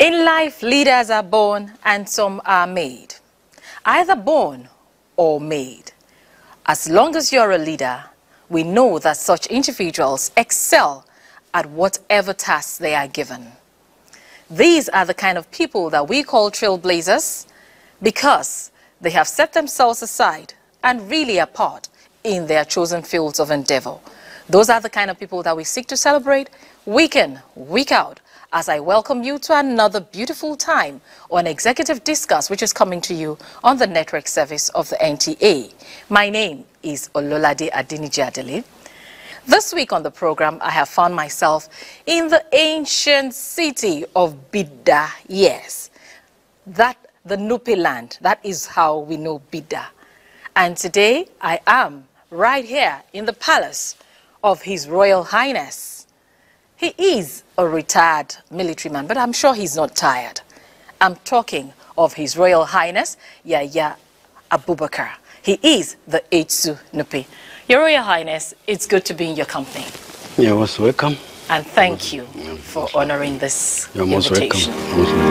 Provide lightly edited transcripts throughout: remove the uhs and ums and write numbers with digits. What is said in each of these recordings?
In life, leaders are born and some are made. Either born or made. As long as you're a leader, we know that such individuals excel at whatever tasks they are given. These are the kind of people that we call trailblazers because they have set themselves aside and really apart in their chosen fields of endeavor. Those are the kind of people that we seek to celebrate week in, week out, as I welcome you to another beautiful time on Executive Discuss, which is coming to you on the network service of the NTA. My name is Ololade Adinijadele. This week on the program, I have found myself in the ancient city of Bida. Yes, that the Nupe land. That is how we know Bida. And today, I am right here in the palace of His Royal Highness. He is a retired military man, but I'm sure he's not tired. I'm talking of His Royal Highness, Yahaya Abubakar. He is the Etsu Nupe. Your Royal Highness, it's good to be in your company. You're most welcome. And thank you for honoring this invitation. You're most welcome.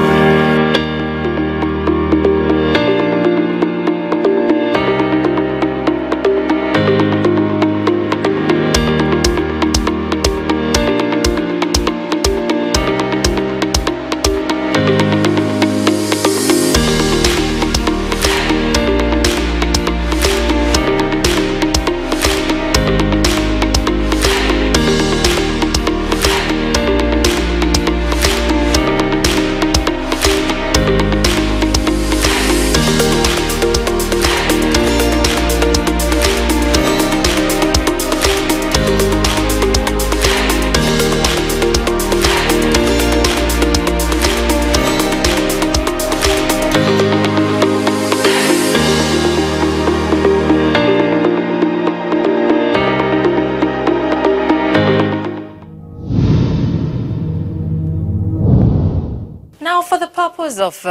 Of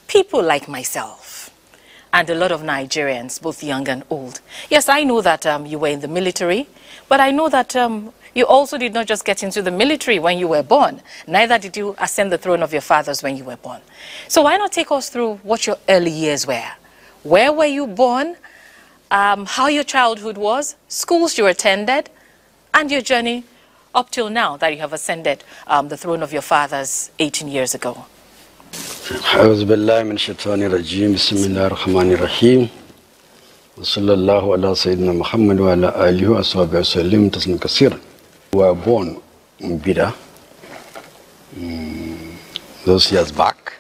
people like myself and a lot of Nigerians, both young and old. Yes, I know that you were in the military, but I know that you also did not just get into the military when you were born. Neither did you ascend the throne of your fathers when you were born. So why not take us through what your early years were? Where were you born? How your childhood was, schools you attended, and your journey up till now that you have ascended the throne of your fathers 18 years ago. أعوذ بالله من الشيطان الرجيم بسم الله الرحمن الرحيم وصلى الله على سيدنا محمد وعلى آله وصحبه وسلم تسليما كثيرا. We were born in Bida those years back,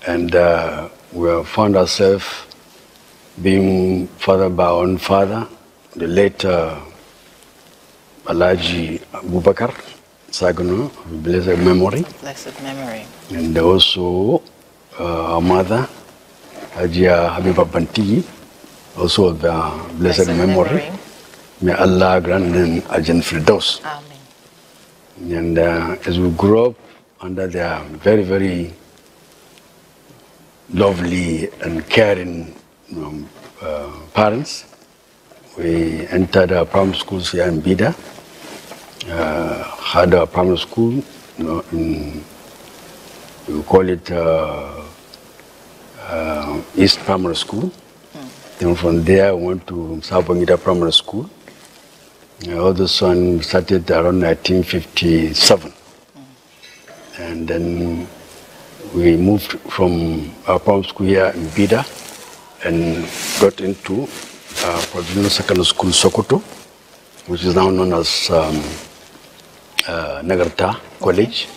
and we found ourselves being fathered by our own father, the late Alhaji Abubakar Sagano, blessed memory. Blessed memory. And also our mother, Hajia Habiba Banti, also of blessed memory. May Allah grant them Ajin Firdaus. Amen. And as we grew up under their very, very lovely and caring parents, we entered our primary schools here in Bida. Had a primary school, we call it East Primary School. Then from there, we went to Sabongida Primary School. All this one started around 1957. And then we moved from our primary school here in Bida and got into Provincial Secondary School Sokoto, which is now known as Nagarta College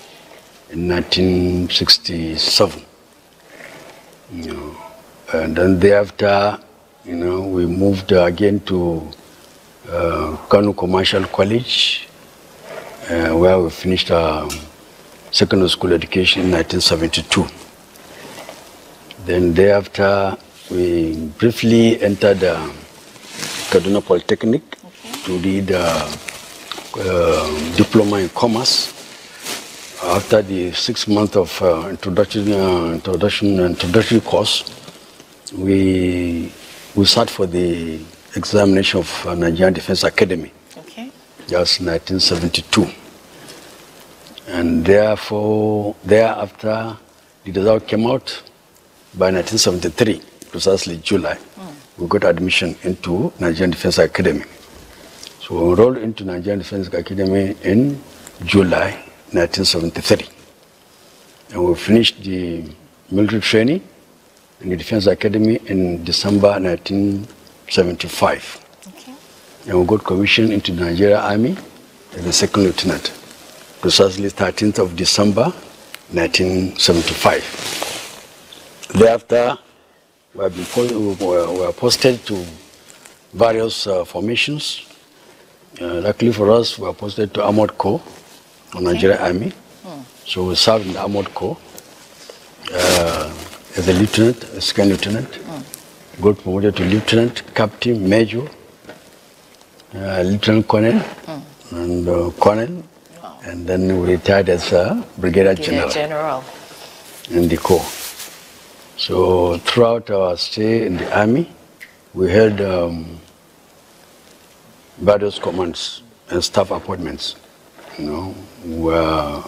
in 1967. And then thereafter, we moved again to Kanu Commercial College, where we finished our secondary school education in 1972. Then thereafter, we briefly entered Kaduna Polytechnic to read diploma in commerce. After the 6 months of introductory course, we sat for the examination of Nigerian Defense Academy. Okay. That's 1972. And therefore, thereafter, the result came out by 1973, precisely July. We got admission into Nigerian Defense Academy. So we enrolled into Nigerian Defense Academy in July 1973. And we finished the military training in the Defense Academy in December 1975. Okay. And we got commissioned into the Nigerian Army as a second lieutenant, precisely 13th of December 1975. Thereafter, we were posted to various formations. Luckily for us, we were posted to Armored Corps of Nigerian Army. So we served in the Armored Corps as a lieutenant, a second lieutenant. Got promoted to lieutenant, captain, major, lieutenant colonel, and colonel. Wow. And then we retired as a brigadier general in the Corps. So throughout our stay in the Army, we held various commands and staff appointments. You know, we were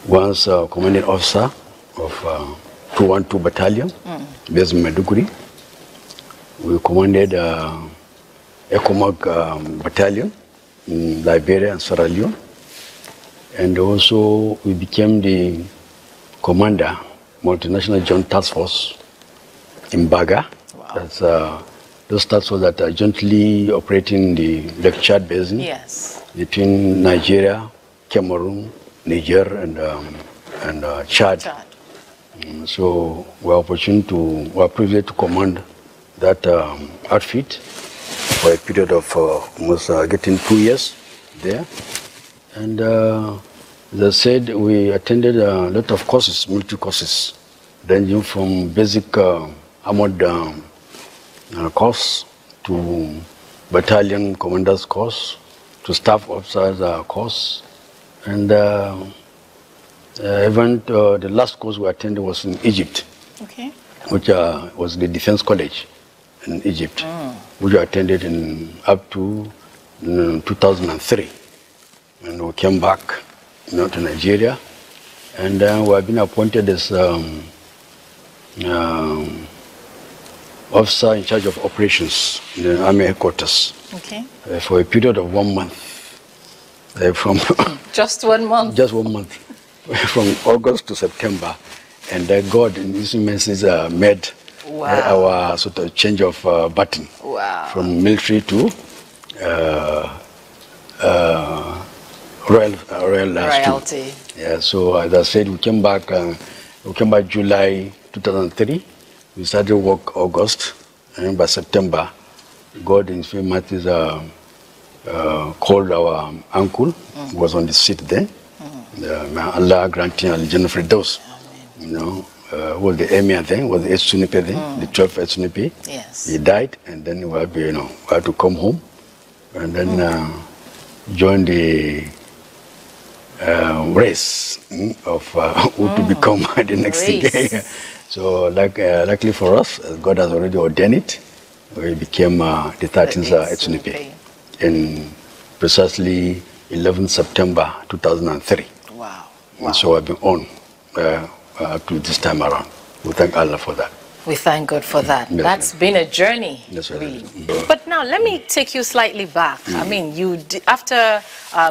once commanding officer of 212 Battalion, based in Maiduguri. We commanded ECOMOG Battalion in Liberia and Sierra Leone. And also we became the commander, Multinational Joint Task Force in Baga. Wow. That's those task forces that are jointly operating in the Lake Chad Basin. Yes. Between Nigeria, Cameroon, Niger, and Chad. So we are privileged to command that outfit for a period of almost getting 2 years there. And as I said, we attended a lot of courses, military courses, ranging from basic armored course to battalion commanders course to staff officers course. And even the last course we attended was in Egypt, which was the Defense College in Egypt, which I attended up to 2003. And we came back, to Nigeria, and then we have been appointed as officer in charge of operations in the Army headquarters for a period of 1 month. From just 1 month? Just 1 month, from August to September. And God, in His mercies, made our sort of change of button from military to royalty. Yeah, so as I said, we came back July 2003. We started work August, and by September, God in His mercies called our uncle, who was on the seat then. May Allah grant him Al-Jannah Firdaus. Who was the emir then, was the Etsu Nupe then, the 12th Etsu Nupe. Yes. He died, and then we had to come home, and then join the race of who to become the next thing. So, luckily for us, God has already ordained it. We became the 13th Etsu Nupe in precisely 11 September 2003. Wow. And so I've been on up to this time around. We thank Allah for that. We thank God for that. Yes, that's been a journey, really. But now, let me take you slightly back. I mean, after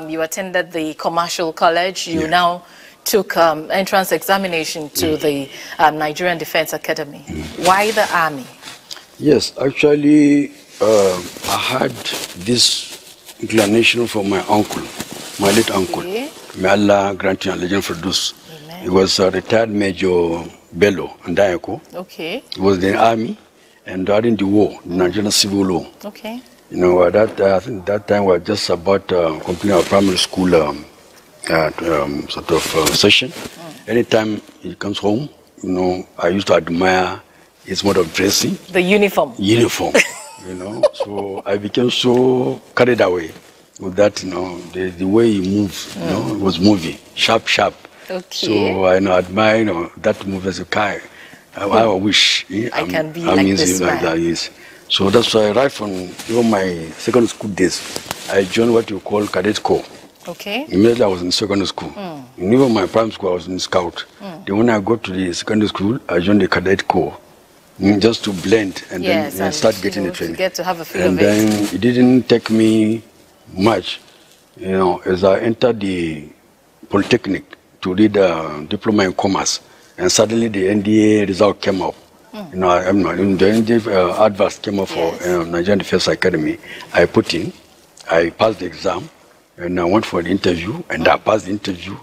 you attended the commercial college, you now took entrance examination to the Nigerian Defense Academy. Why the Army? Yes, actually, I had this inclination from my uncle, my late uncle. May Allah grant him Al-Jannah Firdaus. He was a retired Major Bello and Dayako. He was in the army, and during the war, the Nigerian civil law. I think that time we were just about completing our primary school session. Anytime he comes home, I used to admire his mode of dressing. The uniform. So I became so carried away with that, the way he moves, it was moving, sharp. So I admire, that move as a guy. I wish I can be like this man. So that's why right from my secondary school days, I joined what you call cadet corps. Okay. Immediately I was in secondary school. And even my primary school, I was in Scout. Then when I got to the secondary school, I joined the Cadet Corps. Just to blend and then start getting the training. To get to have a feel and of it. then it didn't take me much, as I entered the Polytechnic to read a diploma in commerce, and suddenly the NTA result came up. The NTA adverse came up for Nigerian Defense Academy. I put in, I passed the exam, and I went for the interview, and I passed the interview.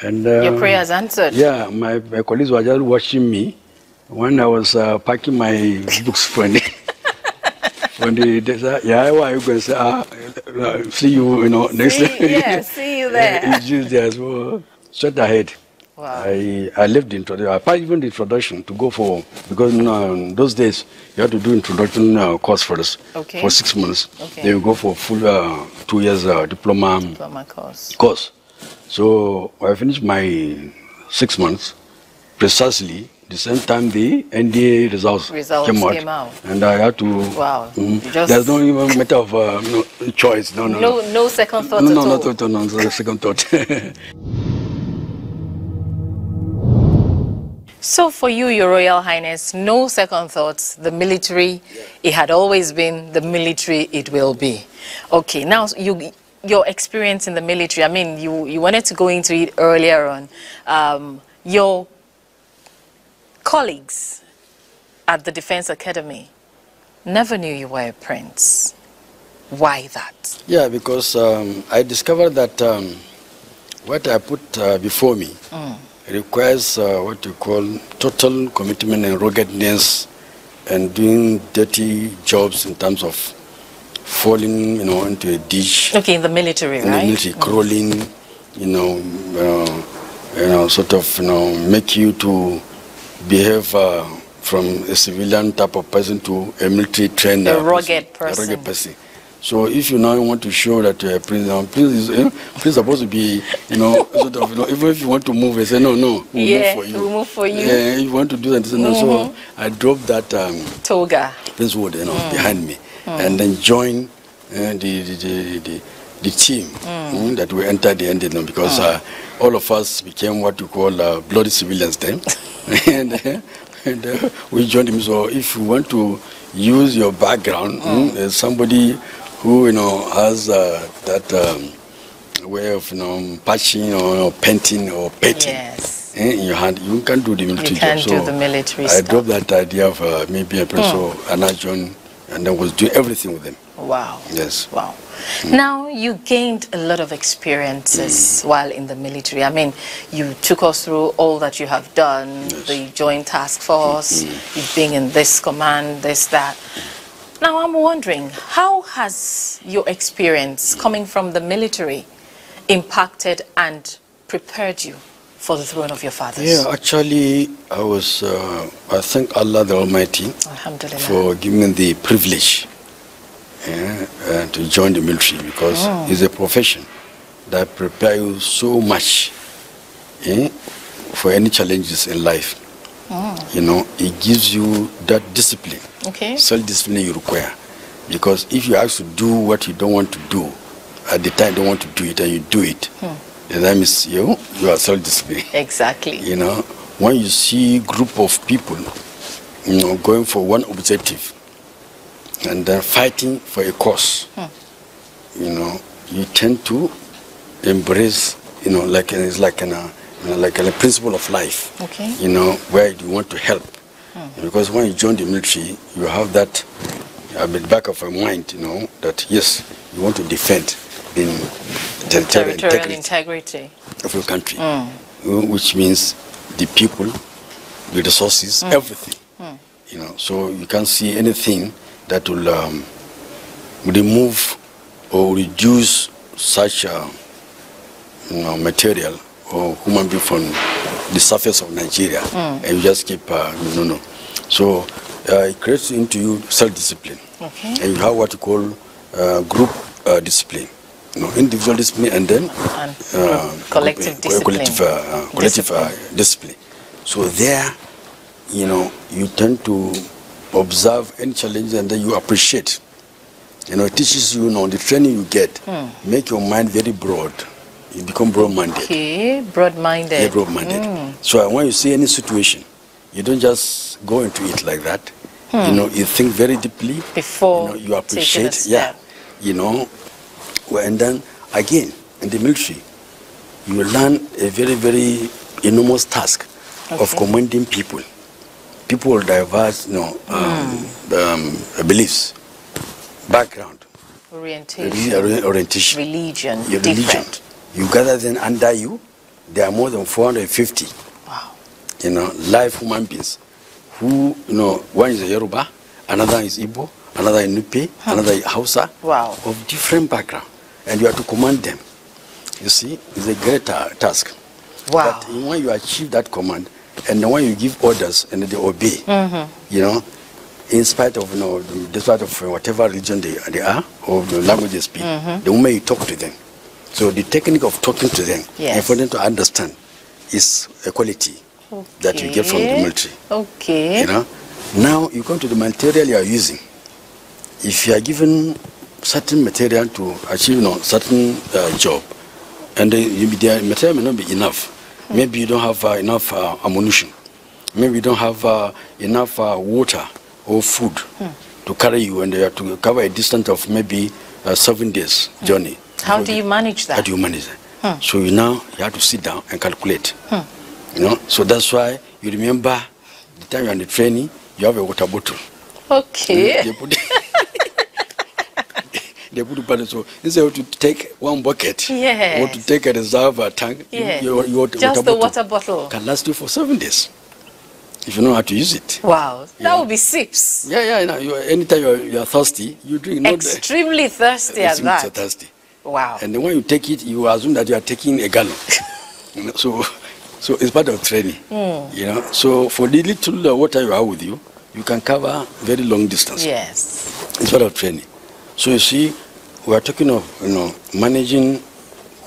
And your prayers answered. Yeah, my colleagues were just watching me when I was packing my books for the they said, yeah, why are you going to say, see you, next time. Yeah, see you there. It's just there as well. Straight ahead. Wow. I left the introduction. I passed even the introduction to go for, because in those days, you had to do introduction course first for 6 months. Okay. Then you go for full 2 years diploma course. So I finished my 6 months precisely the same time the NDA results came out. And I had to. Wow. There's no even matter of choice. No second thought at all. No second thought. So for you, Your Royal Highness, no second thoughts. The military, it had always been the military. It will be. Okay. Now your experience in the military. I mean, you wanted to go into it earlier on. Your colleagues at the Defense Academy never knew you were a prince. Why that? Yeah, because I discovered that what I put before me requires what you call total commitment and ruggedness and doing dirty jobs in terms of falling, into a ditch. Okay, in the military, right? In the military, crawling, sort of, make you to behave from a civilian type of person to a military trained rugged person. So if you now want to show that you're a prince, prince is supposed to be, sort of, even if you want to move, they say, no, we'll move for you. We'll move for you. Yeah, if you want to do that, no. So I dropped that toga, Prince Wood, behind me, and then joined the team that we entered the end, because all of us became what you call bloody civilians then. and we joined him. So if you want to use your background, as somebody who has that way of patching or painting or painting in your hand, you can do the military job. You can do the military stuff. I dropped that idea of maybe a person, and I joined, and I was doing everything with them. Wow. Yes. Wow. Now, you gained a lot of experiences while in the military. I mean, you took us through all that you have done, the Joint Task Force, you've been in this command, this, that. Now, I'm wondering, how has your experience coming from the military impacted and prepared you for the throne of your fathers? Yeah, actually, I thank Allah the Almighty for giving me the privilege to join the military, because it's a profession that prepares you so much for any challenges in life. It gives you that discipline, self-discipline you require. Because if you ask to do what you don't want to do, at the time you don't want to do it, and you do it, then that means you are self-disciplined. Exactly. When you see a group of people, going for one objective, and then fighting for a cause, you tend to embrace, it's like a principle of life, where you want to help. Because when you join the military, you have that at the back of your mind, that yes, you want to defend the territorial integrity of your country, which means the people, the resources, everything. So you can't see anything that will remove or reduce such material or human being from the surface of Nigeria, and you just keep So it creates into you self-discipline, and you have what you call group discipline, individual discipline, and then collective discipline. So there, you tend to observe any challenge, and then you appreciate You know, it teaches you, the training you get, make your mind very broad. You become broad-minded. Okay, broad-minded. Yeah, broad-minded. So when you see any situation, you don't just go into it like that. You know, you think very deeply. Before you appreciate. Yeah. You know, and then again, in the military, you learn a very, very enormous task of commanding people. People with diverse, beliefs, background, orientation, religion, different. You gather them under you. There are more than 450. Wow. You know, live human beings. Who, one is a Yoruba, another is Igbo, another is Nupe, another is Hausa. Wow. Of different background, and you have to command them. You see, it's a great task. Wow. But when you achieve that command, and then when you give orders and they obey, you know, in spite of, despite of whatever religion they are, or the language they speak, the moment you talk to them. So the technique of talking to them, and for them to understand, is a quality that you get from the military. Okay. You know, now you come to the material you are using. If you are given certain material to achieve, certain job, and the material may not be enough. Maybe you don't have enough ammunition. Maybe you don't have enough water or food to carry you, and you have to cover a distance of maybe 7 days journey. How do you manage that? How do you manage that? So you have to sit down and calculate. So that's why you remember the time you're in the training, you have a water bottle. Okay. They put it back, so instead of to take one bucket or to take a reserve tank, just the water bottle can last you for 7 days if you know how to use it. Wow, that would be sips. Anytime you are thirsty, you drink. Extremely thirsty at that. So thirsty. Wow. And then when you take it, you assume that you are taking a gallon. So it's part of training. So for the little water you have with you, you can cover very long distance. Yes. It's part of training. So you see, we are talking of managing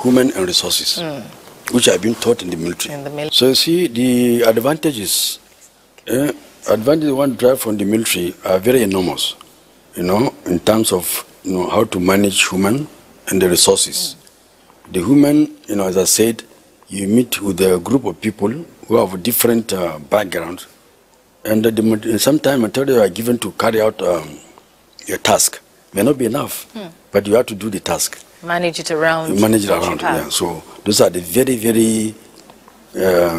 human and resources, which have been taught in the military. So you see, the advantages, advantages one drive from the military are very enormous. In terms of how to manage human and the resources. The human, as I said, you meet with a group of people who have different backgrounds, and sometimes material you are given to carry out your task may not be enough, but you have to do the task. Manage it around. You manage it around, yeah. So those are the very, very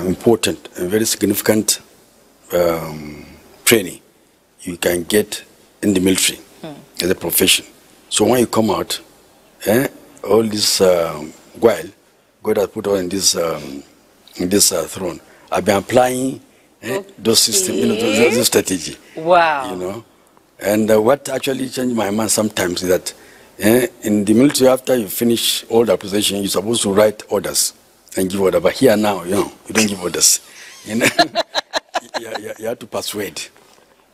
important and very significant training you can get in the military as a profession. So when you come out, all this while God has put on in this throne, I've been applying those systems, those strategy. Wow. And what actually changed my mind sometimes is that in the military, after you finish all the position, you're supposed to write orders and give orders. But here now, you don't give orders. You have to persuade.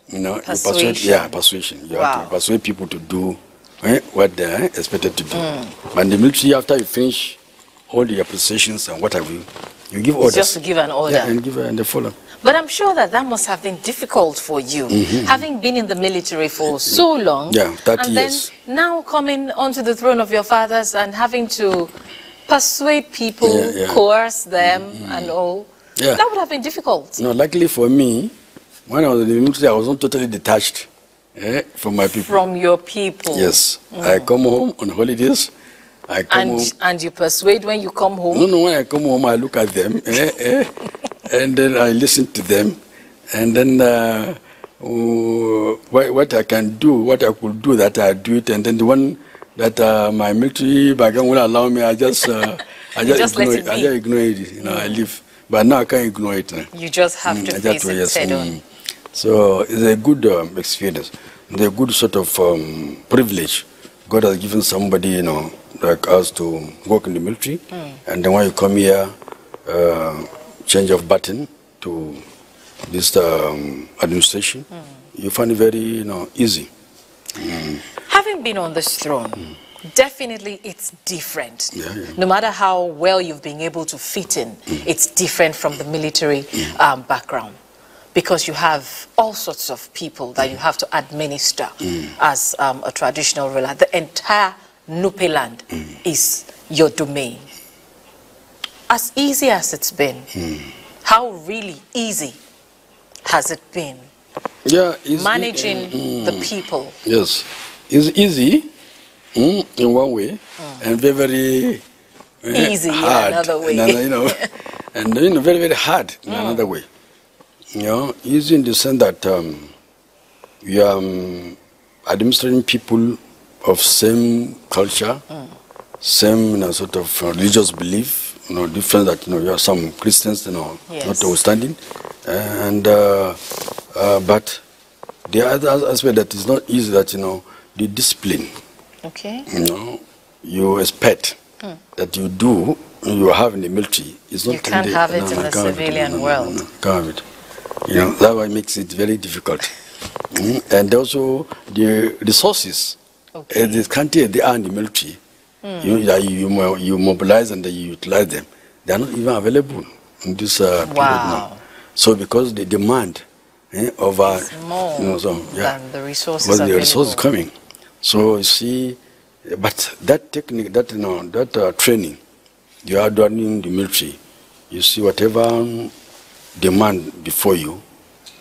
Persuasion. Persuasion. You have to persuade people to do what they're expected to do. But in the military, after you finish all the appreciations and what have you give orders. Just to give an order. Yeah, and they follow. But I'm sure that must have been difficult for you, having been in the military for so long. Yeah, 30 years. Then now coming onto the throne of your fathers and having to persuade people, coerce them and all. Yeah. That would have been difficult. No, luckily for me, when I was in the military, I was not totally detached from my people. From your people. Yes. I come home on holidays. I come home. And you persuade when you come home? No, when I come home, I look at them. And then I listen to them, and then what I can do, what I could do, that I do it, and then the one that my military background will allow me, I just ignore it. I just ignore it. I leave. But now I can't ignore it. You just have to face it head on. So it's a good experience. It's a good sort of privilege God has given somebody, like us to work in the military, and then when you come here. Change of button to this administration, you find it very easy. Having been on this throne, definitely it's different. No matter how well you've been able to fit in, it's different from the military background. because you have all sorts of people that you have to administer as a traditional ruler. The entire Nupe land is your domain. As easy as it's been, how really easy has it been? Yeah, managing the people. Yes, it's easy in one way, and very, very easy hard in another way. And very, very hard in another way. Easy in the sense that you are administering people of same culture, same sort of religious belief. Different that you have some Christians, yes. notwithstanding, and but the other aspect that is not easy, that the discipline. Okay. You expect that you have in the military. It's not you can't have it in the civilian world. No, can't have it. That why makes it very difficult. And also the resources. Okay. The country they are in the military. You mobilize and you utilize them. They are not even available in this period now. So because the demand of more than the resources available. The resources coming. So you see, but that technique, that training you are doing in the military, you see whatever demand before you,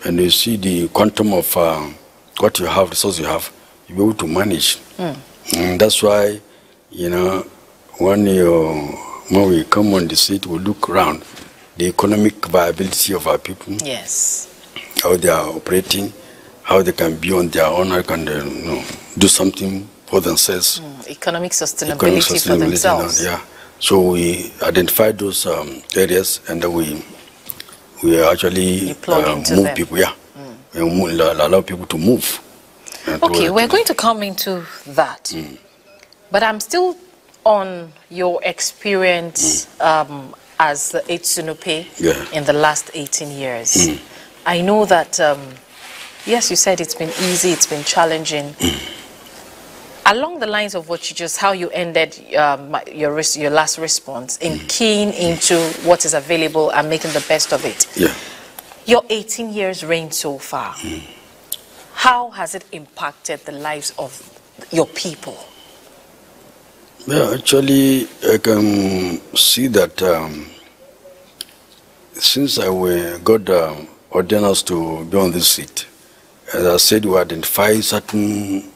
and you see the quantum of what you have, resources you have, you'll be able to manage. And that's why, when we come on the seat, we look around the economic viability of our people. Yes. How they are operating, how they can be on their own, how can they, do something for themselves. Economic sustainability for themselves. Yeah. So we identify those areas, and then we actually move people. Yeah. And allow people to move. Okay, we're going to come into that. But I'm still on your experience as the Etsu Nupe in the last 18 years. I know that, yes, you said it's been easy, it's been challenging. Along the lines of how you ended your last response in keying into what is available and making the best of it. Yeah. Your 18 years reign so far, how has it impacted the lives of your people? Yeah, actually, I can see that since I got ordained us to be on this seat, as I said, we identify certain,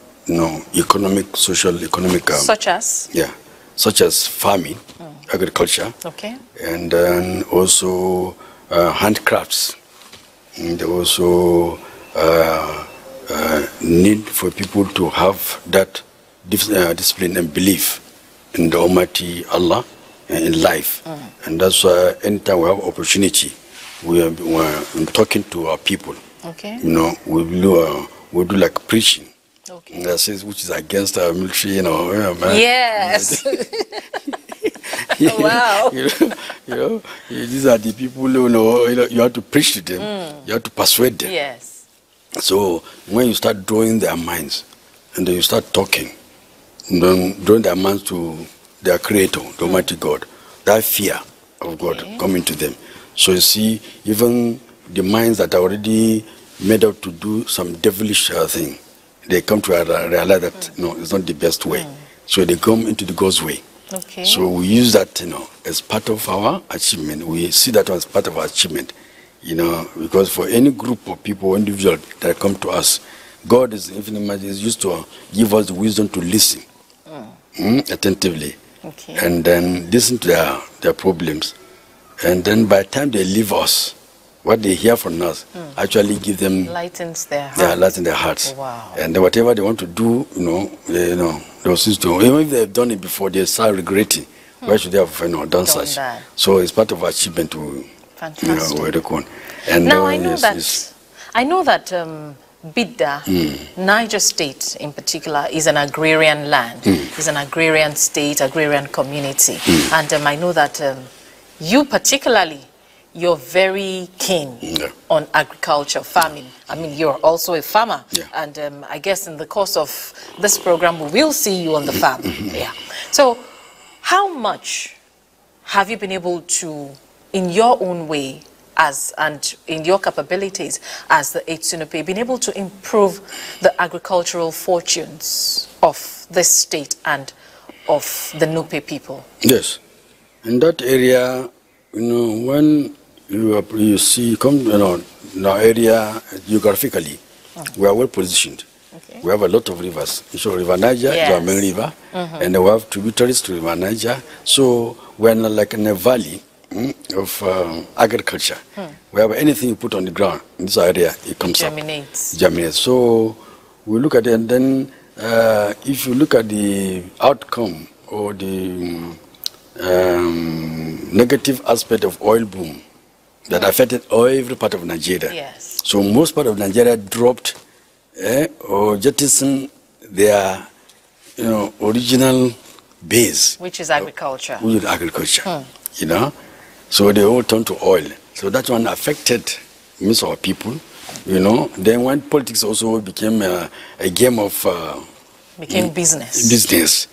social, economic. Such as? Yeah, such as farming, agriculture. Okay. And then also handcrafts. And also need for people to have that discipline and belief in the Almighty Allah and in life. And that's why anytime we have opportunity, we're talking to our people. Okay. We do like preaching. Okay. That says, which is against our military, Yes. Wow. These are the people you have to preach to them. You have to persuade them. Yes. So when you start drawing their minds, and then you start talking, and then drawing their minds to their Creator, the Almighty God, that fear of God coming to them. So you see, even the minds that are already made up to do some devilish thing, they come to realize that it's not the best way. So they come into the God's way. Okay. So we use that, as part of our achievement. We see that as part of our achievement, because for any group of people, individual that come to us, God is infinitely used to give us the wisdom to listen attentively, and then listen to their problems, and then by the time they leave us, what they hear from us actually give them lightens their hearts. Yeah, lightens their hearts. Wow. And then whatever they want to do, they'll cease to. Even if they've done it before, they start regretting. Why should they have done such? That. So it's part of our achievement to Fantastic. And now I know that Bidda, Niger State in particular, is an agrarian land. It's an agrarian state, agrarian community, and I know that you particularly, you're very keen on agriculture, farming. I mean, you're also a farmer. And I guess in the course of this program, we will see you on the farm. So how much have you been able to, in your own way, as, and in your capabilities as the Etsu Nupe, been able to improve the agricultural fortunes of this state and of the Nupe people? Yes. In that area, when you see, in our area geographically, we are well positioned. Okay. We have a lot of rivers. So River Niger is our main river, and we have tributaries to River Niger. So we're like in a valley of agriculture. We have anything you put on the ground in this area, it comes up. Germinates. So we look at it, and then if you look at the outcome or the negative aspect of oil boom that affected every part of Nigeria. Yes. So most part of Nigeria dropped or jettisoned their original base. Which is agriculture. Which is agriculture. So they all turned to oil. So that one affected most of our people. Then when politics also became a game of became business. Business.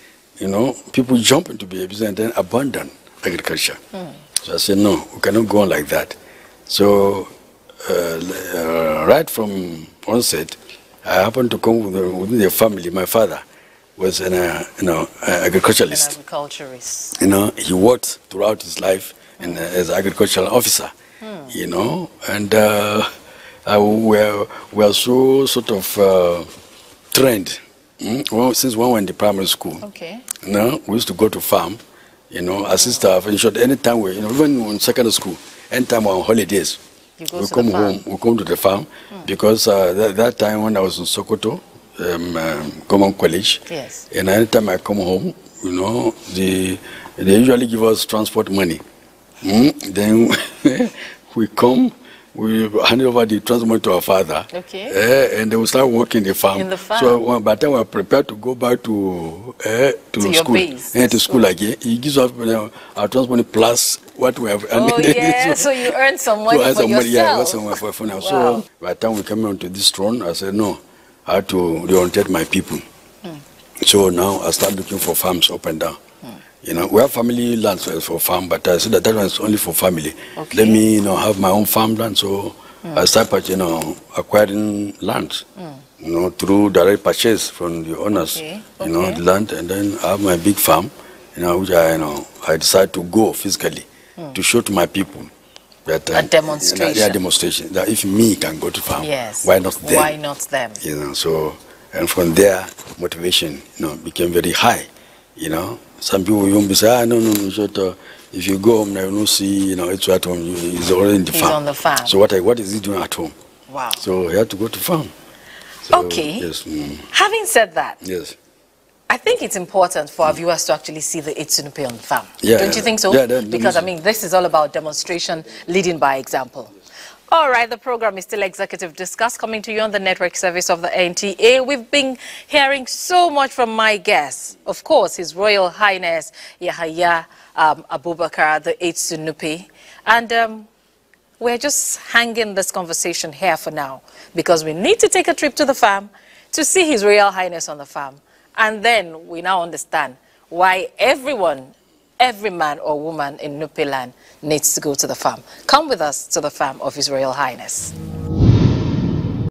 People jump into the business and then abandon agriculture. So I said, no, we cannot go on like that. So right from onset, I happened to come within the family. My father was an agriculturalist. An agriculturist. He worked throughout his life as an agricultural officer. And we are so sort of trained. Since when we were in the primary school, we used to go to farm, assist our in short, anytime we, even in secondary school, anytime we're on holidays, we come home, we come to the farm, because that time when I was in Sokoto, Common College, and anytime I come home, they usually give us transport money. Then we come, we hand over the transport to our father, and they will start working the farm. In the farm. So by the time we are prepared to go back to school, to school again, he gives us our transport plus what we have. So you earn some money for yourself. Some money for now. Wow. So by the time we came onto this throne, I said, no, I had to reorientate my people. So now I start looking for farms up and down. We have family lands for farm, but I said that one is only for family. Let me, have my own farmland. So I started, acquiring land, through direct purchase from the owners, the land, and then I have my big farm, which I decided to go physically to show to my people that a demonstration. Demonstration that if me can go to farm, why not them? Why not them? So and from there, motivation, became very high. Some people will be say, no, if you go home now, you don't see, it's at home. He's already in the farm. He's on the farm. So what is he doing at home? Wow. So he had to go to farm. So, okay. Yes. Having said that, yes, I think it's important for our viewers to actually see the Etsu Nupe on the farm. Don't you think so? Yeah, because, this is all about demonstration, leading by example. All right, the program is still Executive Discuss, coming to you on the network service of the NTA. We've been hearing so much from my guests. Of course, His Royal Highness Yahaya Abubakar, the Etsu Nupe. And we're just hanging this conversation here for now, because we need to take a trip to the farm to see His Royal Highness on the farm. And then we now understand why every man or woman in Nupe land needs to go to the farm. Come with us to the farm of His Royal Highness.